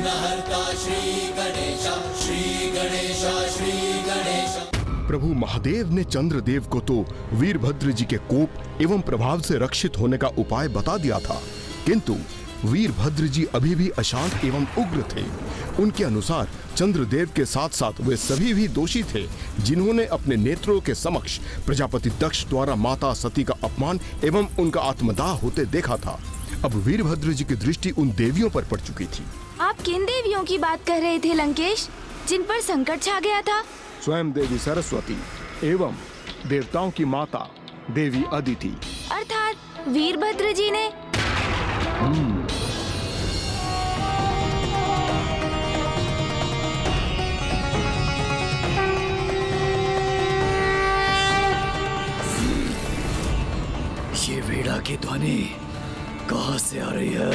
विघ्नहर्ता श्री गणेश, श्री गणेश, श्री गणेश। प्रभु महादेव ने चंद्रदेव को तो वीरभद्र जी के कोप एवं प्रभाव से रक्षित होने का उपाय बता दिया था, किंतु वीरभद्र जी अभी भी अशांत एवं उग्र थे। उनके अनुसार चंद्रदेव के साथ साथ वे सभी भी दोषी थे जिन्होंने अपने नेत्रों के समक्ष प्रजापति दक्ष द्वारा माता सती का अपमान एवं उनका आत्मदाह होते देखा था। अब वीरभद्र जी की दृष्टि उन देवियों पर पड़ चुकी थी। आप किन देवियों की बात कर रहे थे लंकेश, जिन पर संकट छा गया था? स्वयं देवी सरस्वती एवं देवताओं की माता देवी अदिति। अर्थात वीरभद्र जी ने? ये वीणा की ध्वनि कहाँ से आ रही है?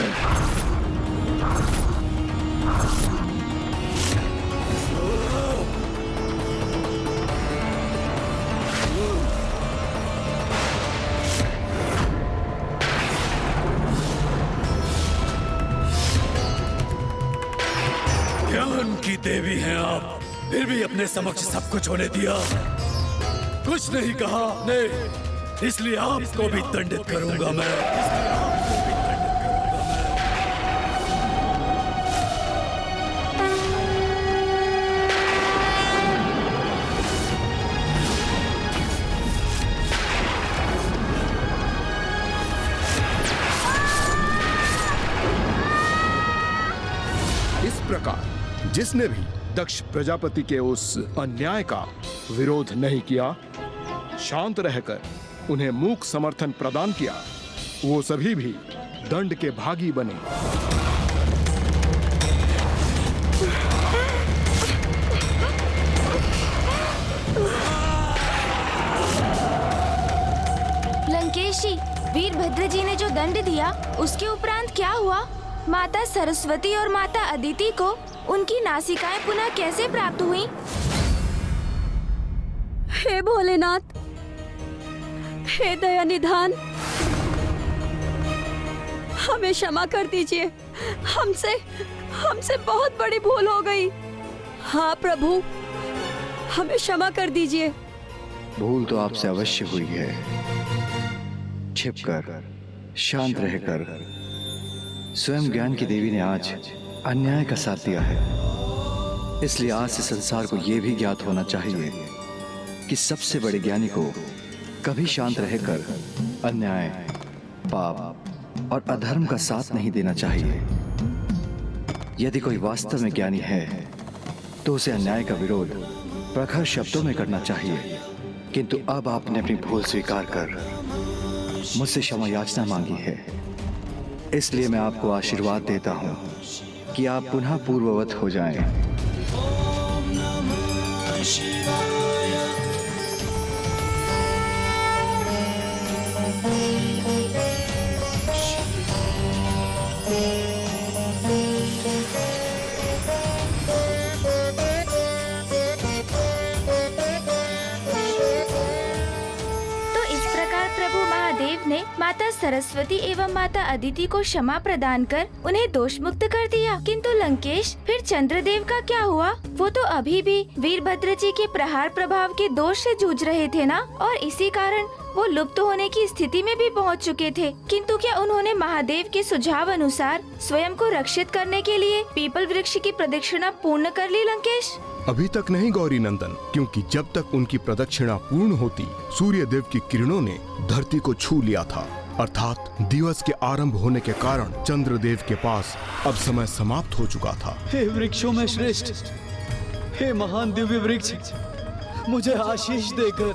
ज्ञान की देवी हैं आप, फिर भी अपने समक्ष सब कुछ होने दिया, कुछ नहीं कहा नहीं, इसलिए आपको भी दंडित करूंगा मैं। इस प्रकार जिसने भी दक्ष प्रजापति के उस अन्याय का विरोध नहीं किया, शांत रहकर उन्हें मूक समर्थन प्रदान किया, वो सभी भी दंड के भागी बने। लंकेश जी, वीरभद्र जी ने जो दंड दिया उसके उपरांत क्या हुआ? माता सरस्वती और माता अदिति को उनकी नासिकाएं पुनः कैसे प्राप्त हुई? हे भोलेनाथ, हे दया निधान, हमें क्षमा कर दीजिए। हमसे बहुत बड़ी भूल हो गई। हाँ प्रभु, हमें क्षमा कर दीजिए। भूल तो आपसे अवश्य हुई है। छिपकर, शांत रहकर स्वयं ज्ञान की देवी ने आज अन्याय का साथ दिया है। इसलिए आज से संसार को यह भी ज्ञात होना चाहिए कि सबसे बड़े ज्ञानी को कभी शांत रहकर अन्याय, पाप और अधर्म का साथ नहीं देना चाहिए। यदि कोई वास्तव में ज्ञानी है तो उसे अन्याय का विरोध प्रखर शब्दों में करना चाहिए। किंतु अब आपने अपनी भूल स्वीकार कर मुझसे क्षमा याचना मांगी है, इसलिए मैं आपको आशीर्वाद देता हूं कि आप पुनः पूर्ववत हो जाएं। ओम नमः शिवाय। प्रभु महादेव ने माता सरस्वती एवं माता अदिति को क्षमा प्रदान कर उन्हें दोष मुक्त कर दिया। किंतु लंकेश, फिर चंद्रदेव का क्या हुआ? वो तो अभी भी वीरभद्र जी के प्रहार प्रभाव के दोष से जूझ रहे थे ना, और इसी कारण वो लुप्त होने की स्थिति में भी पहुंच चुके थे। किंतु क्या उन्होंने महादेव के सुझाव अनुसार स्वयं को रक्षित करने के लिए पीपल वृक्ष की प्रदक्षिणा पूर्ण कर ली लंकेश? अभी तक नहीं गौरी नंदन, क्योंकि जब तक उनकी प्रदक्षिणा पूर्ण होती, सूर्य देव की किरणों ने धरती को छू लिया था। अर्थात दिवस के आरंभ होने के कारण चंद्रदेव के पास अब समय समाप्त हो चुका था। हे वृक्षों में श्रेष्ठ, हे महान दिव्य वृक्ष, मुझे आशीष देकर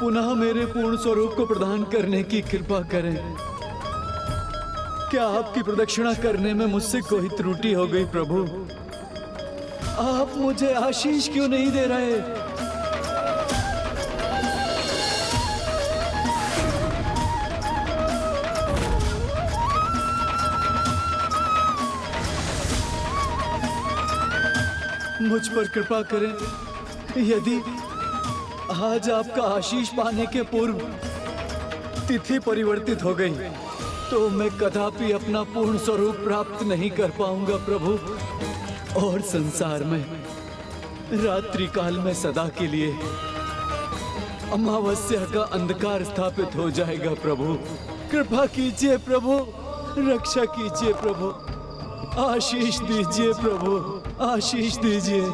पुनः मेरे पूर्ण स्वरूप को प्रदान करने की कृपा करें। क्या आपकी प्रदक्षिणा करने में मुझसे कोई त्रुटि हो गई प्रभु? आप मुझे आशीष क्यों नहीं दे रहे? मुझ पर कृपा करें। यदि आज आपका आशीष पाने के पूर्व तिथि परिवर्तित हो गई तो मैं कदापि अपना पूर्ण स्वरूप प्राप्त नहीं कर पाऊंगा प्रभु, और संसार में रात्रि काल में सदा के लिए अमावस्या का अंधकार स्थापित हो जाएगा प्रभु। कृपा कीजिए प्रभु, रक्षा कीजिए प्रभु, आशीष दीजिए प्रभु, आशीष दीजिए।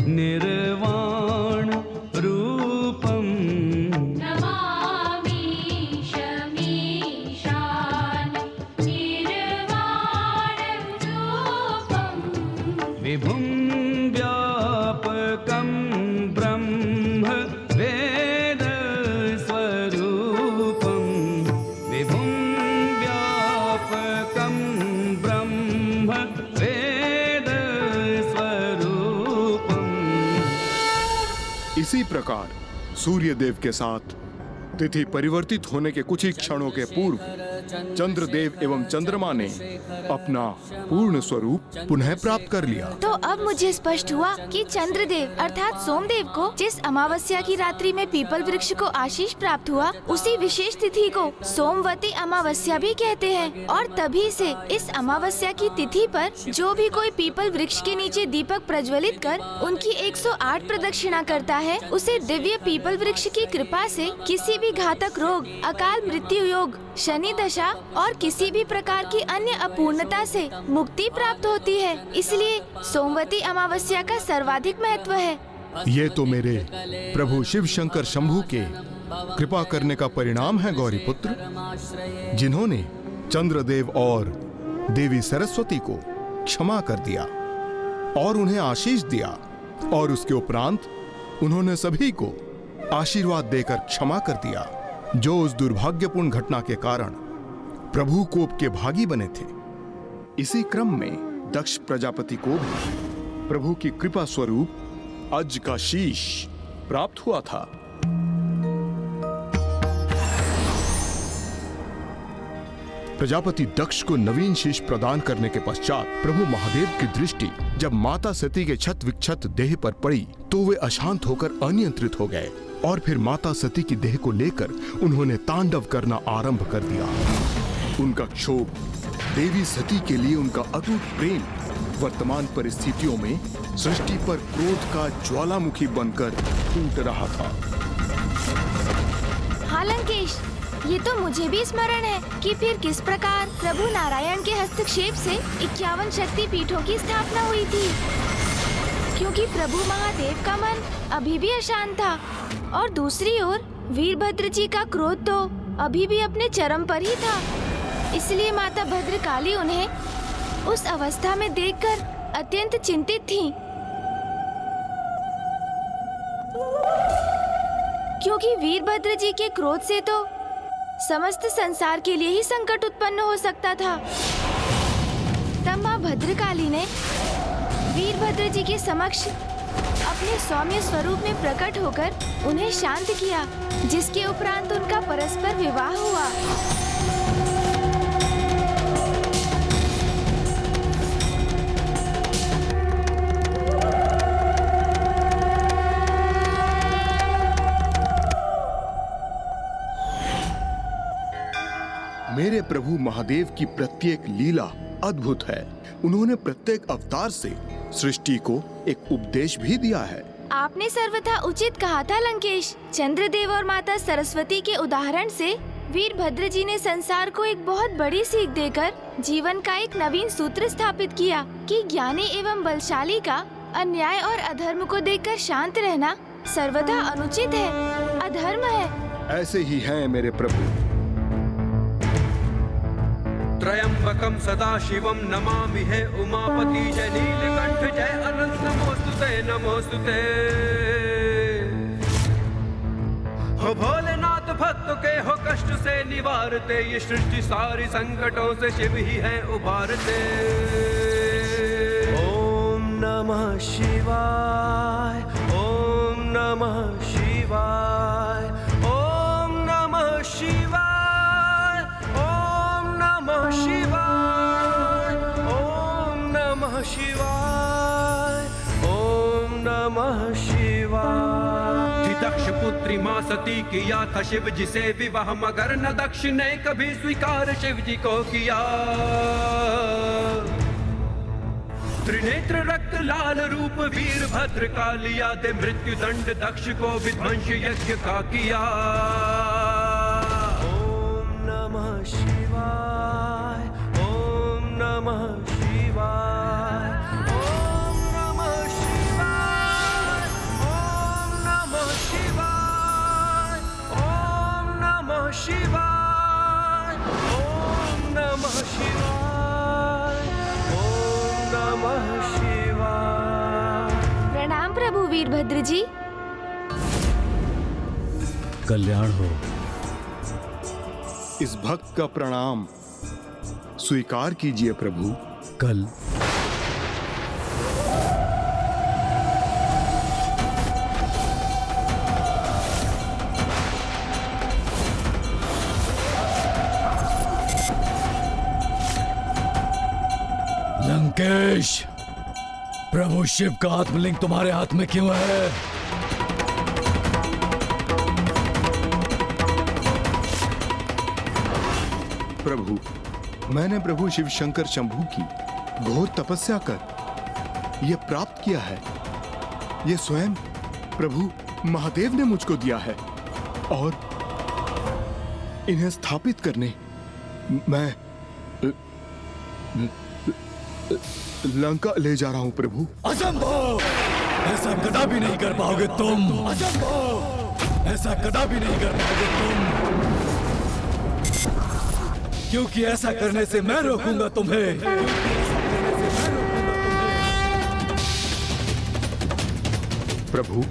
निर्वाण रूपम नमामि शमीशान निर्वाणं रूपम् विभुं व्यापकं ब्रह्म वेद स्वरूपं विभुं व्यापकं ब्रह्म वेद स्वरूपम्। इसी प्रकार सूर्यदेव के साथ तिथि परिवर्तित होने के कुछ ही क्षणों के पूर्व चंद्रदेव एवं चंद्रमा ने अपना पूर्ण स्वरूप पुनः प्राप्त कर लिया। तो अब मुझे स्पष्ट हुआ कि चंद्रदेव अर्थात सोमदेव को जिस अमावस्या की रात्रि में पीपल वृक्ष को आशीष प्राप्त हुआ, उसी विशेष तिथि को सोमवती अमावस्या भी कहते हैं। और तभी से इस अमावस्या की तिथि पर जो भी कोई पीपल वृक्ष के नीचे दीपक प्रज्वलित कर उनकी 108 प्रदक्षिणा करता है, उसे दिव्य पीपल वृक्ष की कृपा से किसी भी घातक रोग, अकाल मृत्यु योग, शनि दशा और किसी भी प्रकार की अन्य अपूर्णता से मुक्ति प्राप्त होती है। इसलिए सोमवती अमावस्या का सर्वाधिक महत्व है। ये तो मेरे प्रभु शिव शंकर शंभू के कृपा करने का परिणाम है गौरी पुत्र, जिन्होंने चंद्रदेव और देवी सरस्वती को क्षमा कर दिया और उन्हें आशीष दिया, और उसके उपरांत उन्होंने सभी को आशीर्वाद देकर क्षमा कर दिया जो उस दुर्भाग्यपूर्ण घटना के कारण प्रभु कोप के भागी बने थे। इसी क्रम में दक्ष प्रजापति को भी प्रभु की कृपा स्वरूप अज का शीश प्राप्त हुआ था। प्रजापति दक्ष को नवीन शीश प्रदान करने के पश्चात प्रभु महादेव की दृष्टि जब माता सती के क्षत विक्षत देह पर पड़ी तो वे अशांत होकर अनियंत्रित हो गए, और फिर माता सती की देह को लेकर उन्होंने तांडव करना आरंभ कर दिया। उनका क्षोभ, देवी सती के लिए उनका अटूट प्रेम वर्तमान परिस्थितियों में सृष्टि पर क्रोध का ज्वालामुखी बनकर टूट रहा था। हाँ लंकेश, ये तो मुझे भी स्मरण है कि फिर किस प्रकार प्रभु नारायण के हस्तक्षेप से 51 शक्ति पीठों की स्थापना हुई थी, क्योंकि प्रभु महादेव का मन अभी भी अशांत था और दूसरी ओर वीरभद्र जी का क्रोध तो अभी भी अपने चरम पर ही था। इसलिए माता भद्रकाली उन्हें उस अवस्था में देखकर अत्यंत चिंतित थीं, क्योंकि वीरभद्र जी के क्रोध से तो समस्त संसार के लिए ही संकट उत्पन्न हो सकता था। तब माँ भद्रकाली ने वीरभद्र जी के समक्ष अपने सौम्य स्वरूप में प्रकट होकर उन्हें शांत किया, जिसके उपरांत उनका परस्पर विवाह हुआ। मेरे प्रभु महादेव की प्रत्येक लीला अद्भुत है। उन्होंने प्रत्येक अवतार से सृष्टि को एक उपदेश भी दिया है। आपने सर्वथा उचित कहा था लंकेश। चंद्रदेव और माता सरस्वती के उदाहरण से वीरभद्र जी ने संसार को एक बहुत बड़ी सीख देकर जीवन का एक नवीन सूत्र स्थापित किया कि ज्ञानी एवं बलशाली का अन्याय और अधर्म को देखकर शांत रहना सर्वथा अनुचित है, अधर्म है। ऐसे ही हैं मेरे प्रभु। त्रयंबकम सदा शिवम नमामि हे उमापति जय नीलकंठ जय अनंत नमोस्तुते नमोस्तुते। हो भोलेनाथ भक्तों के हो कष्ट से निवारते, ये सृष्टि सारी संकटों से शिव ही है उबारते। ओम नमः शिवाय, ओम नमः शिवाय, ओम नमः शिवाय, ओम नमः शिवाय, ओम नमः शिवाय, ओम नमः शिवाय। दक्ष पुत्री माँ सती किया था शिव जी से विवाह, मगर न दक्ष ने कभी स्वीकार शिव जी को किया। त्रिनेत्र रक्त लाल रूप वीरभद्र का लिया, दे मृत्यु दंड दक्ष को विध्वंस यज्ञ का किया। ओम नमः शिवाय, ओम नमः शिवाय, ओम नमः शिवाय, ओम नमः शिवाय, ओम नमः शिवाय, ओम नमः शिवाय, ओम नमः शिवाय। प्रणाम प्रभु वीरभद्र जी। कल्याण हो। इस भक्त का प्रणाम स्वीकार कीजिए प्रभु। कल लंकेश, प्रभु शिव का आत्मलिंग तुम्हारे हाथ में क्यों है? प्रभु, मैंने प्रभु शिव शंकर शंभू की घोर तपस्या कर यह प्राप्त किया है। यह स्वयं प्रभु महादेव ने मुझको दिया है और इन्हें स्थापित करने मैं लंका ले जा रहा हूं प्रभु। असंभव! ऐसा कदापि नहीं कर पाओगे तुम। असंभव! ऐसा कदापि नहीं कर पाओगे तुम, क्योंकि ऐसा करने से मैं रोकूंगा तुम्हें। प्रभु,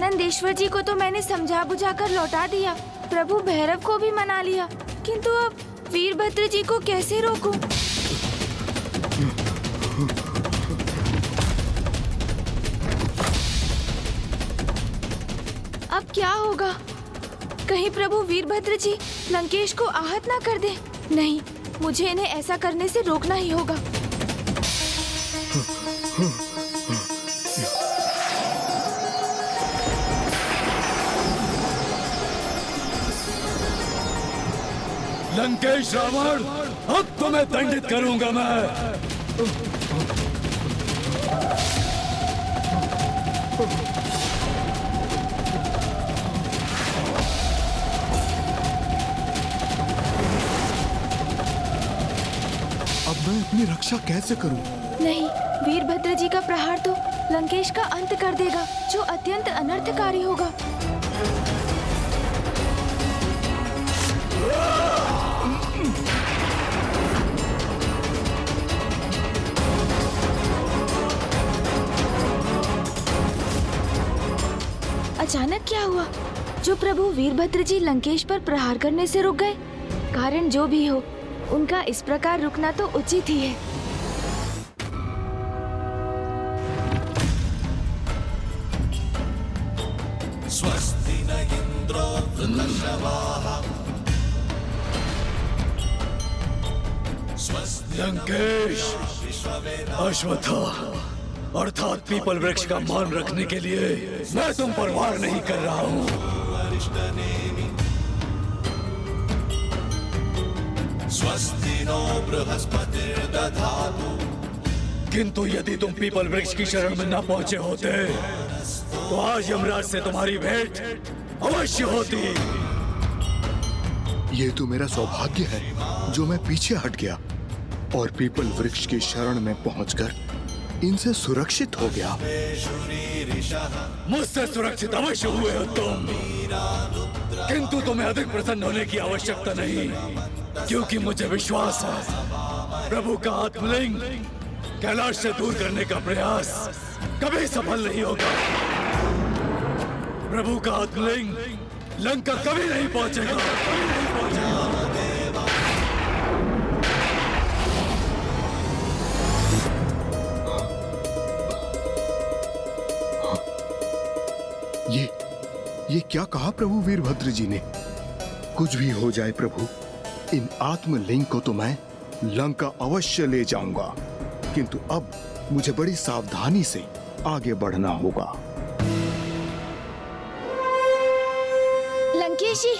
नंदेश्वर जी को तो मैंने समझा बुझा कर लौटा दिया, प्रभु भैरव को भी मना लिया, किंतु अब वीरभद्र जी को कैसे रोकूं? अब क्या होगा? कहीं प्रभु वीरभद्र जी लंकेश को आहत ना कर दे। नहीं, मुझे इन्हें ऐसा करने से रोकना ही होगा। लंकेश रावण, अब तुम्हें दंडित करूंगा मैं। अब मैं अपनी रक्षा कैसे करूं? नहीं, वीरभद्र जी का प्रहार तो लंकेश का अंत कर देगा, जो अत्यंत अनर्थकारी होगा। अचानक क्या हुआ जो प्रभु वीरभद्र जी लंकेश पर प्रहार करने से रुक गए? कारण जो भी हो, उनका इस प्रकार रुकना तो उचित ही है। स्वस्ति न इंद्रो वृषभाः। लंकेश, अश्वत्थामा अर्थात पीपल वृक्ष का मान रखने के लिए मैं तुम पर वार नहीं कर रहा हूँ। किंतु यदि तुम पीपल वृक्ष की शरण में न पहुंचे होते तो आज यमराज से तुम्हारी भेंट अवश्य होती। ये तो मेरा सौभाग्य है जो मैं पीछे हट गया और पीपल वृक्ष की शरण में पहुंचकर इनसे सुरक्षित हो गया। मुझसे सुरक्षित अवश्य हुए हो तुम, किंतु तुम्हें अधिक प्रसन्न होने की आवश्यकता नहीं, क्योंकि मुझे विश्वास है प्रभु का आत्मलिंग कैलाश से दूर करने का प्रयास कभी सफल नहीं होगा। प्रभु का आत्मलिंग लंका कभी नहीं पहुंचेगा, कभी नहीं पहुंचेगा। ये क्या कहा प्रभु वीरभद्र जी ने? कुछ भी हो जाए प्रभु, इन आत्मलिंग को तो मैं लंका अवश्य ले जाऊंगा, किंतु अब मुझे बड़ी सावधानी से आगे बढ़ना होगा। लंकेश जी,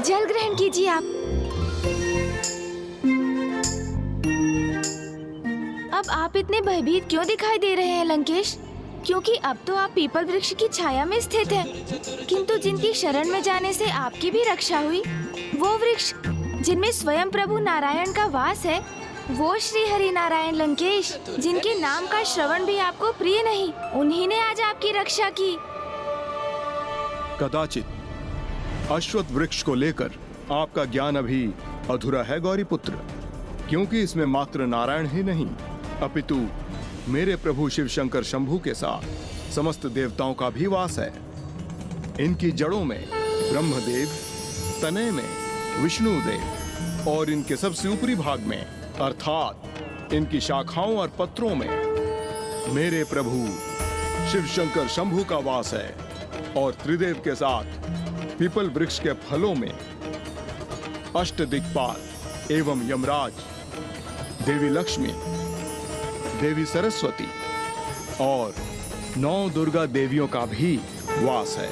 जल ग्रहण कीजिए आप। अब आप इतने भयभीत क्यों दिखाई दे रहे हैं लंकेश? क्योंकि अब तो आप पीपल वृक्ष की छाया में स्थित हैं, किंतु जिनकी शरण में जाने से आपकी भी रक्षा हुई, वो वृक्ष जिनमें स्वयं प्रभु नारायण का वास है, वो श्री हरि नारायण लंकेश, जिनके नाम का श्रवण भी आपको प्रिय नहीं, उन्हीं ने आज आपकी रक्षा की। कदाचित अश्वत्थ वृक्ष को लेकर आपका ज्ञान अभी अधूरा है गौरीपुत्र, क्योंकि इसमें मात्र नारायण ही नहीं, अपितु मेरे प्रभु शिव शंकर शंभू के साथ समस्त देवताओं का भी वास है। इनकी जड़ों में ब्रह्मदेव, तने में विष्णुदेव और इनके सबसे ऊपरी भाग में अर्थात इनकी शाखाओं और पत्रों में मेरे प्रभु शिव शंकर शंभू का वास है। और त्रिदेव के साथ पीपल वृक्ष के फलों में अष्टदिक्पाल एवं यमराज, देवी लक्ष्मी, देवी सरस्वती और 9 दुर्गा देवियों का भी वास है।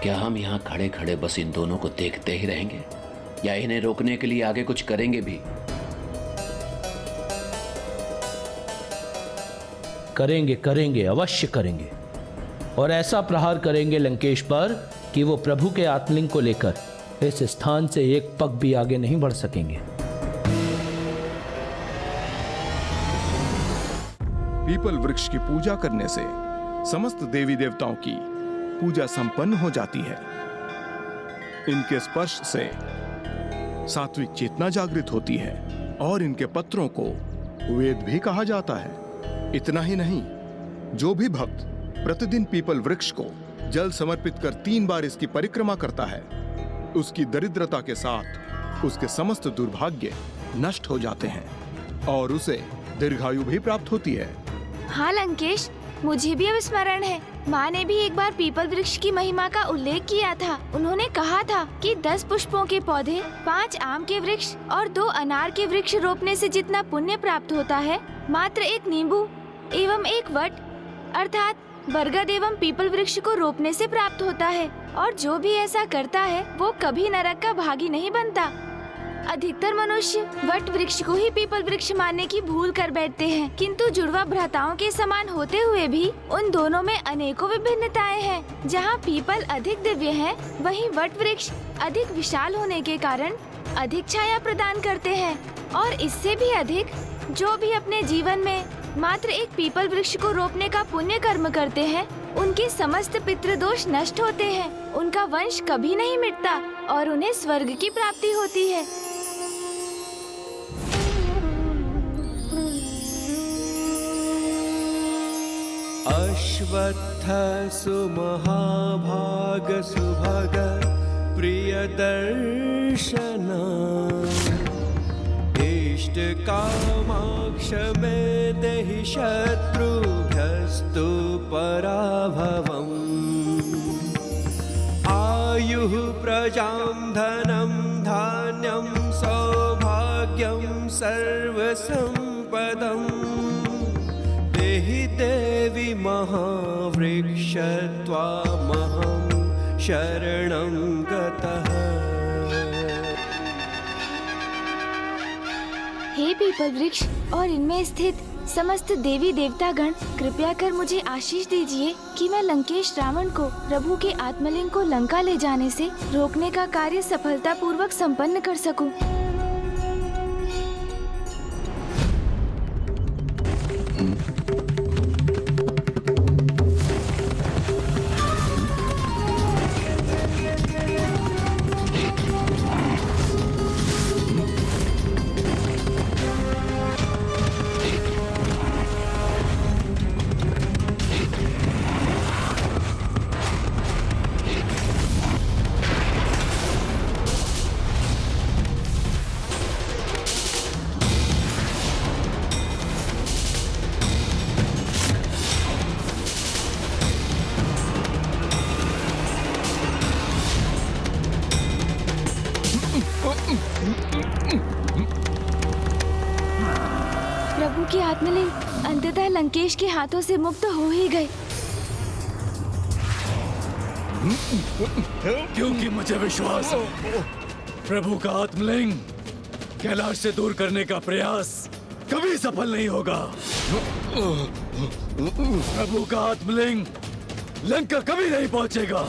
क्या हम यहाँ खड़े खड़े बस इन दोनों को देखते ही रहेंगे, या इन्हें रोकने के लिए आगे कुछ करेंगे भी? करेंगे, करेंगे, अवश्य करेंगे। और ऐसा प्रहार करेंगे लंकेश पर कि वो प्रभु के आत्मलिंग को लेकर इस स्थान से एक पग भी आगे नहीं बढ़ सकेंगे। पीपल वृक्ष की पूजा करने से समस्त देवी देवताओं की पूजा संपन्न हो जाती है। इनके स्पर्श से सात्विक चेतना जागृत होती है और इनके पत्रों को वेद भी कहा जाता है। इतना ही नहीं, जो भी भक्त प्रतिदिन पीपल वृक्ष को जल समर्पित कर 3 बार इसकी परिक्रमा करता है, उसकी दरिद्रता के साथ उसके समस्त दुर्भाग्य नष्ट हो जाते हैं और उसे दीर्घायु भी प्राप्त होती है। हाँ लंकेश, मुझे भी अब स्मरण है, माँ ने भी एक बार पीपल वृक्ष की महिमा का उल्लेख किया था। उन्होंने कहा था कि 10 पुष्पों के पौधे, 5 आम के वृक्ष और 2 अनार के वृक्ष रोपने से जितना पुण्य प्राप्त होता है, मात्र 1 नींबू एवं 1 वट अर्थात बरगद एवं पीपल वृक्ष को रोपने से प्राप्त होता है। और जो भी ऐसा करता है वो कभी नरक का भागी नहीं बनता। अधिकतर मनुष्य वट वृक्ष को ही पीपल वृक्ष मानने की भूल कर बैठते हैं, किंतु जुड़वा भ्राताओं के समान होते हुए भी उन दोनों में अनेकों विभिन्नताएं हैं। जहाँ पीपल अधिक दिव्य है, वहीं वट वृक्ष अधिक विशाल होने के कारण अधिक छाया प्रदान करते हैं। और इससे भी अधिक, जो भी अपने जीवन में मात्र एक पीपल वृक्ष को रोपने का पुण्य कर्म करते हैं, उनके समस्त पितृदोष नष्ट होते हैं, उनका वंश कभी नहीं मिटता और उन्हें स्वर्ग की प्राप्ति होती है। अश्वत्थ सुमहाभाग सुभग प्रियदर्शन इष्ट कामाक्ष मे देहि शत्रुभ्यस्तु पराभवम् आयुः प्रजां धनं धान्यं सौभाग्यं सर्वसम्पदम् देहि देवी महावृक्ष त्वामहं शरणं गतः। हे पीपल वृक्ष और इनमें स्थित समस्त देवी देवतागण, कृपया कर मुझे आशीष दीजिए कि मैं लंकेश रावण को प्रभु के आत्मलिंग को लंका ले जाने से रोकने का कार्य सफलतापूर्वक संपन्न कर सकूं। प्रभु के आत्मलिंग अंततः लंकेश के हाथों से मुक्त हो ही गए। क्योंकि मुझे विश्वास है प्रभु का आत्मलिंग कैलाश से दूर करने का प्रयास कभी सफल नहीं होगा। प्रभु का आत्मलिंग लंका कभी नहीं पहुंचेगा।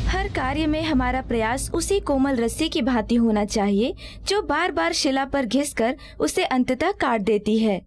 हर कार्य में हमारा प्रयास उसी कोमल रस्सी की भांति होना चाहिए जो बार बार शिला पर घिसकर उसे अंततः काट देती है।